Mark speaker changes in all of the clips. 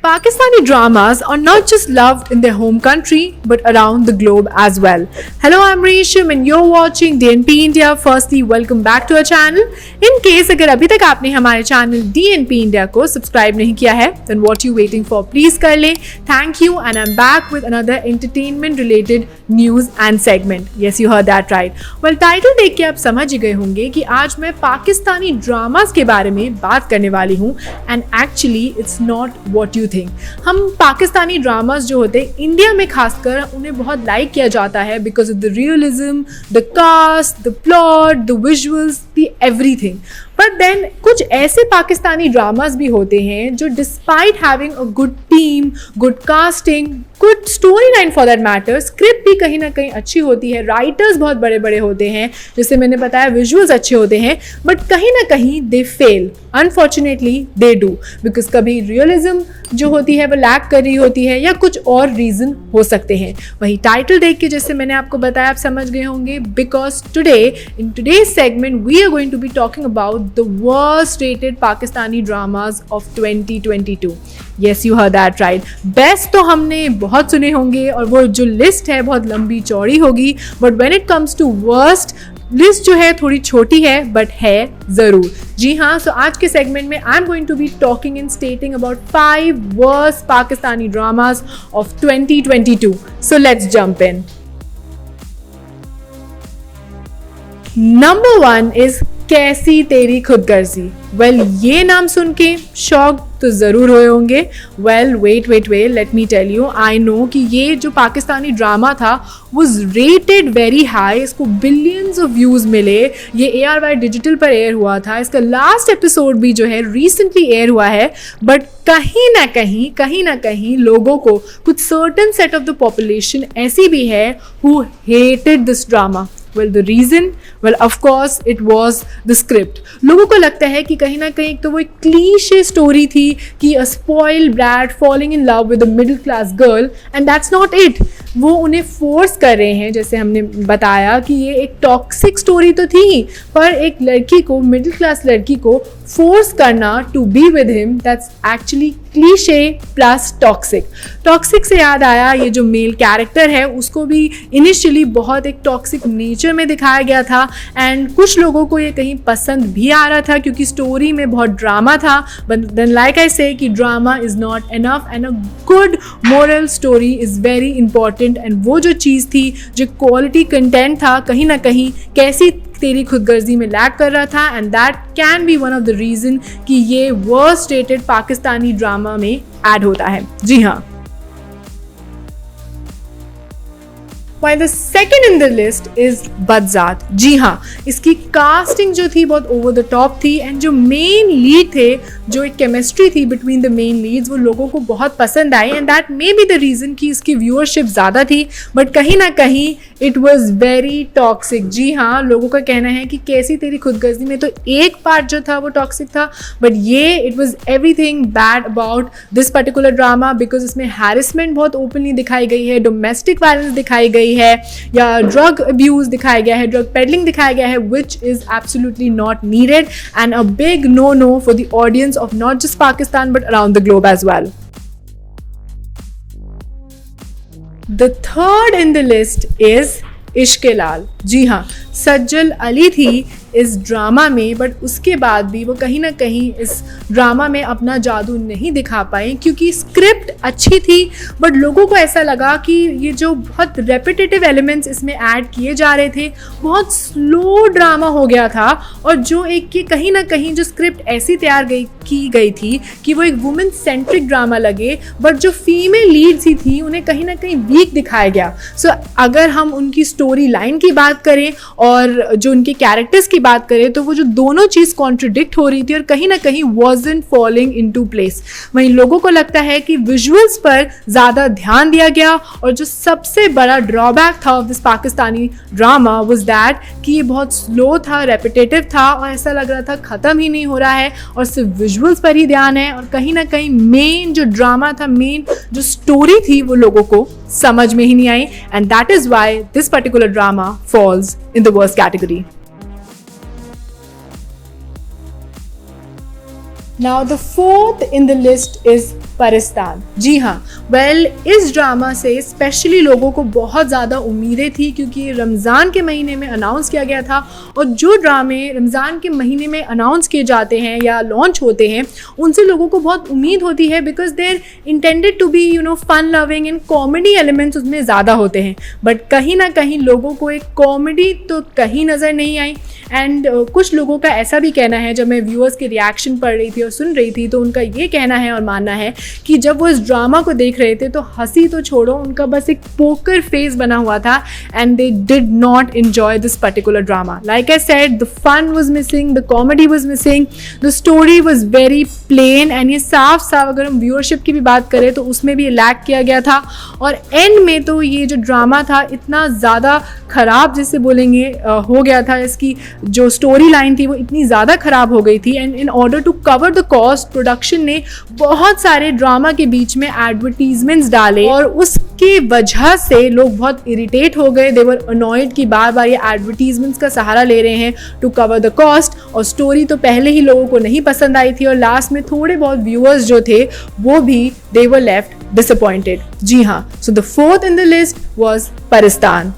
Speaker 1: Pakistani dramas are not just loved in their home country but around the globe as well. Hello, I'm Resham and you're watching DNP India. Firstly, welcome back to our channel. In case अगर अभी तक आपने हमारे channel DNP India को subscribe नहीं किया है, then what you waiting for? Please कर लें. Thank you and I'm back with another entertainment related news and segment. Yes, you heard that right. Well, title देख के आप समझ गए होंगे कि आज मैं पाकिस्तानी ड्रामास के बारे में बात करने वाली हूँ and actually it's not what you think. हम पाकिस्तानी ड्रामास जो होते हैं इंडिया में खासकर उन्हें बहुत लाइक किया जाता है because of the realism, the cast, the plot, the visuals, the everything. But then कुछ ऐसे पाकिस्तानी ड्रामास भी होते हैं जो despite having a good team, good casting, good story line for that matter, script भी कहीं ना कहीं अच्छी होती है, राइटर्स बहुत बड़े बड़े होते हैं, जैसे मैंने बताया विजुअल्स अच्छे होते हैं, बट कहीं ना कहीं they fail. Unfortunately they do because कभी रियलिज्म जो होती है वो लैक कर रही होती है या कुछ और रीज़न हो सकते हैं. वही टाइटल देख के जैसे मैंने आपको बताया आप समझ गए होंगे because today in today's segment we are going to be talking about the worst rated Pakistani dramas of 2022. Yes, you heard that right. Best तो हमने बहुत सुने होंगे और वो जो लिस्ट है बहुत लंबी चौड़ी होगी, but when it comes to worst list जो है थोड़ी छोटी है बट है ज़रूर. जी हाँ, सो आज के सेगमेंट में I am going to be talking and stating about 5 worst Pakistani dramas of 2022. So let's jump in. Number 1 is Kaisi Teri खुदगर्जी. Well, ये नाम सुन के शॉक तो ज़रूर हुए होंगे. Well wait, let me tell you. I know कि ये जो पाकिस्तानी ड्रामा था वाज रेटेड वेरी हाई. इसको बिलियंस ऑफ व्यूज़ मिले. ये ARY डिजिटल पर एयर हुआ था. इसका लास्ट एपिसोड भी जो है रिसेंटली एयर हुआ है. बट कहीं ना कहीं लोगों को कुछ certain set of the population ऐसी भी है who hated this drama. Well, the reason? Well, of course, it was the script. लोगों को लगता है कि कहीं ना कहीं तो वो एक क्लीशे स्टोरी थी कि a spoiled brat falling in love with a middle class girl and that's not it. वो उन्हें फोर्स कर रहे हैं, जैसे हमने बताया कि ये एक टॉक्सिक स्टोरी तो थी पर एक लड़की को, मिडिल क्लास लड़की को फोर्स करना to be with him, that's actually cliche plus toxic. Toxic से याद आया, ये जो मेल कैरेक्टर है उसको भी इनिशियली बहुत एक टॉक्सिक नेचर में दिखाया गया था एंड कुछ लोगों को ये कहीं पसंद भी आ रहा था क्योंकि स्टोरी में बहुत ड्रामा था. बट देन लाइक आई से कि drama is not enough and a good moral story is very important. And वो जो चीज़ थी, जो क्वालिटी कंटेंट था, कहीं ना कहीं कैसी तेरी खुदगर्जी में लैक कर रहा था and that can be one of the reason कि ये वर्स्ट रेटेड पाकिस्तानी ड्रामा में ऐड होता है. जी हाँ. While the second in the list is बदजात. जी हाँ, इसकी कास्टिंग जो थी बहुत ओवर द टॉप थी एंड जो मेन लीड थे, जो एक केमिस्ट्री थी बिटवीन द मेन लीड्स, वो लोगों को बहुत पसंद आई and that may be the reason कि इसकी व्यूअरशिप ज़्यादा थी. बट कहीं ना कहीं इट वॉज वेरी टॉक्सिक. जी हाँ, लोगों का कहना है कि कैसी तेरी खुदगर्जी में तो एक पार्ट जो था वो टॉक्सिक था बट ये it was everything bad about this particular drama because इसमें हैरेसमेंट बहुत ओपनली दिखाई गई है, डोमेस्टिक वायलेंस दिखाई गई है या ड्रग अब्यूज दिखाया गया है, ड्रग पेडलिंग दिखाया गया है, which is absolutely not needed and a big no for the audience of not just Pakistan but around the globe as well. The third in the list is इश्क लाल. जी हाँ, सज्जल अली थी इस ड्रामा में बट उसके बाद भी वो कहीं ना कहीं इस ड्रामा में अपना जादू नहीं दिखा पाई क्योंकि स्क्रिप्ट अच्छी थी बट लोगों को ऐसा लगा कि ये जो बहुत रेपिटेटिव एलिमेंट्स इसमें ऐड किए जा रहे थे, बहुत स्लो ड्रामा हो गया था और जो एक ये कहीं ना कहीं जो स्क्रिप्ट ऐसी तैयार की गई थी कि वो एक वुमेन सेंट्रिक ड्रामा लगे बट जो फीमेल लीड्स ही थी उन्हें कहीं ना कहीं वीक दिखाया गया. सो अगर हम उनकी स्टोरी लाइन की बात करें और जो उनके कैरेक्टर्स की बात करें तो वो जो दोनों चीज़ कॉन्ट्रडिक्ट हो रही थी और कहीं ना कहीं वॉजंट फॉलिंग इनटू प्लेस. वहीं लोगों को लगता है कि विजुअल्स पर ज़्यादा ध्यान दिया गया और जो सबसे बड़ा ड्रॉबैक था of this Pakistani drama was that कि ये बहुत स्लो था, रेपिटेटिव था और ऐसा लग रहा था ख़त्म ही नहीं हो रहा है और सिर्फ विजुअल्स पर ही ध्यान है और कहीं ना कहीं मेन जो ड्रामा था, मेन जो स्टोरी थी वो लोगों को समझ में ही नहीं आई and that is why this particular drama falls in the worst category. Now the fourth in the list is Paristan. जी हाँ, इस ड्रामा से स्पेशली लोगों को बहुत ज़्यादा उम्मीदें थी क्योंकि ये रमज़ान के महीने में अनाउंस किया गया था, और जो ड्रामे रमज़ान के महीने में अनाउंस किए जाते हैं या लॉन्च होते हैं उनसे लोगों को बहुत उम्मीद होती है, because they are intended to be fun loving and comedy elements उसमें ज़्यादा होते हैं। बट कहीं ना कहीं लोगों को एक कॉमेडी तो कहीं नज़र नहीं आई। एंड कुछ लोगों का ऐसा भी कहना है, जब मैं व्यूअर्स के रिएक्शन पढ़ रही थी और सुन रही थी, तो उनका ये कहना है और मानना है कि जब वो इस ड्रामा को देख रहे थे तो हंसी तो छोड़ो, उनका बस एक पोकर फेस बना हुआ था and they did not enjoy this particular drama. Like I said, the fun was missing, the comedy was missing, the story was very plain, and ये साफ साफ अगर हम व्यूअरशिप की भी बात करें तो उसमें भी लैक किया गया था। और एंड में तो ये जो ड्रामा था इतना ज़्यादा ख़राब, जिससे बोलेंगे, हो गया था, इसकी जो स्टोरी लाइन थी वो इतनी ज़्यादा ख़राब हो गई थी। And in order to cover the cost, production ने बहुत सारे ड्रामा के बीच में एडवर्टीजमेंट्स डाले और उसकी वजह से लोग बहुत इरिटेट हो गए। दे वर अनॉयड कि बार बार ये एडवर्टीजमेंट्स का सहारा ले रहे हैं टू कवर द कॉस्ट, और स्टोरी तो पहले ही लोगों को नहीं पसंद आई थी और लास्ट में थोड़े बहुत व्यूअर्स जो थे वो भी दे वर लेफ्ट डिसअपॉइंटेड। जी हाँ, so the fourth in the list was Paristan.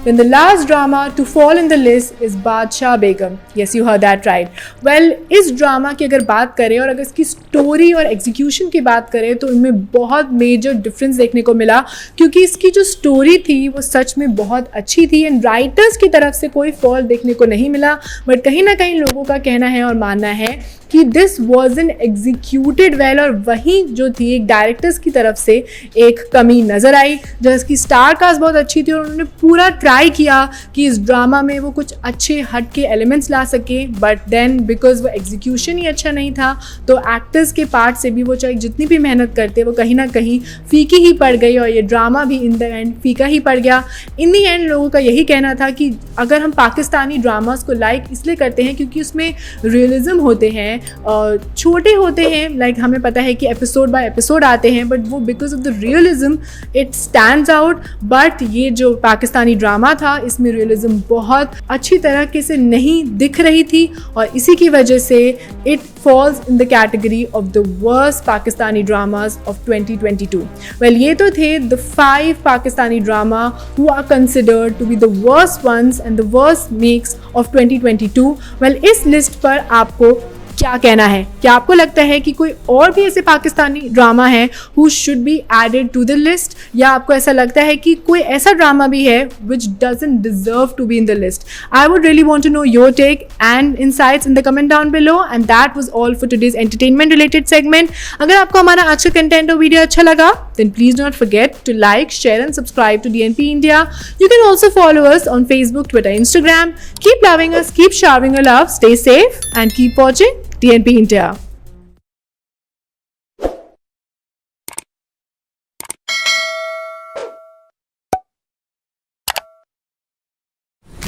Speaker 1: Then the last drama to fall in the list is बादशाह बेगम। Yes, you heard that right. Well, इस ड्रामा की अगर बात करें और अगर इसकी स्टोरी और एग्जीक्यूशन की बात करें तो इनमें बहुत मेजर डिफरेंस देखने को मिला, क्योंकि इसकी जो स्टोरी थी वो सच में बहुत अच्छी थी एंड राइटर्स की तरफ से कोई फॉल्ट देखने को नहीं मिला। बट कहीं ना कहीं लोगों का कहना है और मानना है कि दिस वॉजन एग्जीक्यूटेड वेल, और वहीं जो थी एक डायरेक्टर्स की तरफ से एक कमी नज़र आई। जिसकी स्टार कास्ट बहुत अच्छी थी और उन्होंने पूरा ट्राई किया कि इस ड्रामा में वो कुछ अच्छे हट के एलिमेंट्स ला सके, बट देन बिकॉज वो एग्जीक्यूशन ही अच्छा नहीं था तो एक्टर्स के पार्ट से भी वो चाहे जितनी भी मेहनत करते वो कहीं ना कहीं फीकी ही पड़ गई, और ये ड्रामा भी इन द एंड फीका ही पड़ गया। इन दी एंड लोगों का यही कहना था कि अगर हम पाकिस्तानी ड्रामास को लाइक इसलिए करते हैं क्योंकि उसमें रियलिज्म होते हैं, छोटे होते हैं, लाइक हमें पता है कि एपिसोड बाय एपिसोड आते हैं, बट वो because of the realism it stands out. But ये जो पाकिस्तानी ड्रामा था इसमें रियलिज्म बहुत अच्छी तरीके से नहीं दिख रही थी, और इसी की वजह से it falls in the category of the worst Pakistani dramas of 2022। Well, ये तो थे the 5 Pakistani drama who are considered to be the worst ones and the worst makes of 2022। Well, इस लिस्ट पर आपको क्या कहना है? क्या आपको लगता है कि कोई और भी ऐसे पाकिस्तानी ड्रामा है who should be added to the list, या आपको ऐसा लगता है कि कोई ऐसा ड्रामा भी है which doesn't deserve to be in the list? I would really want to know your take and insights in the comment down below, and that was all for today's entertainment related segment. अगर आपको हमारा आज का content और video अच्छा लगा then please don't forget to like, share and subscribe to DNP India. You can also follow us on Facebook, Twitter, Instagram. Keep loving us, keep showering your love, stay safe and keep watching DNP India.